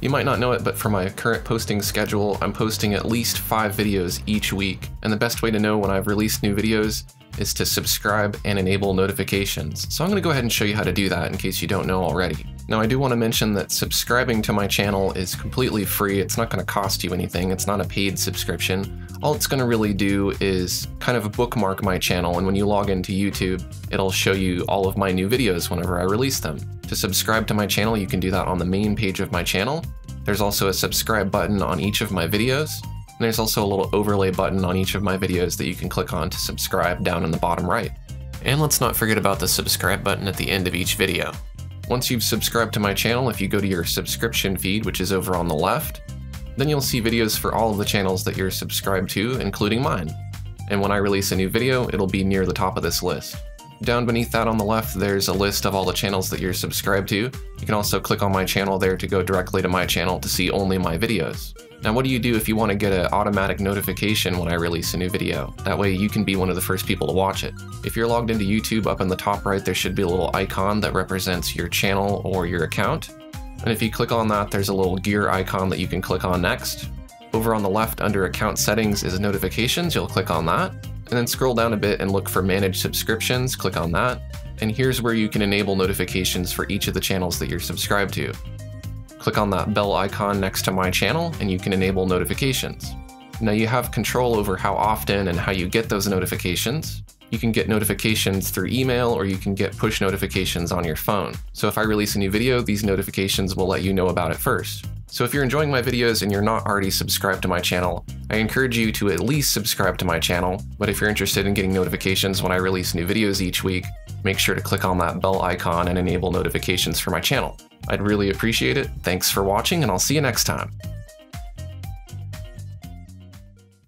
You might not know it, but for my current posting schedule, I'm posting at least 5 videos each week, and the best way to know when I've released new videos is to subscribe and enable notifications. So I'm going to go ahead and show you how to do that in case you don't know already. Now, I do want to mention that subscribing to my channel is completely free. It's not going to cost you anything. It's not a paid subscription. All it's going to really do is kind of bookmark my channel, and when you log into YouTube, it'll show you all of my new videos whenever I release them. To subscribe to my channel, you can do that on the main page of my channel. There's also a subscribe button on each of my videos. And there's also a little overlay button on each of my videos that you can click on to subscribe down in the bottom right. And let's not forget about the subscribe button at the end of each video. Once you've subscribed to my channel, if you go to your subscription feed, which is over on the left, then you'll see videos for all of the channels that you're subscribed to, including mine. And when I release a new video, it'll be near the top of this list. Down beneath that on the left, there's a list of all the channels that you're subscribed to. You can also click on my channel there to go directly to my channel to see only my videos. Now, what do you do if you want to get an automatic notification when I release a new video? That way you can be one of the first people to watch it. If you're logged into YouTube, up in the top right, there should be a little icon that represents your channel or your account. And if you click on that, there's a little gear icon that you can click on next. Over on the left under account settings is notifications. You'll click on that. And then scroll down a bit and look for manage subscriptions, click on that. And here's where you can enable notifications for each of the channels that you're subscribed to. Click on that bell icon next to my channel and you can enable notifications. Now you have control over how often and how you get those notifications. You can get notifications through email or you can get push notifications on your phone. So if I release a new video, these notifications will let you know about it first. So if you're enjoying my videos and you're not already subscribed to my channel, I encourage you to at least subscribe to my channel. But if you're interested in getting notifications when I release new videos each week, make sure to click on that bell icon and enable notifications for my channel. I'd really appreciate it. Thanks for watching, and I'll see you next time.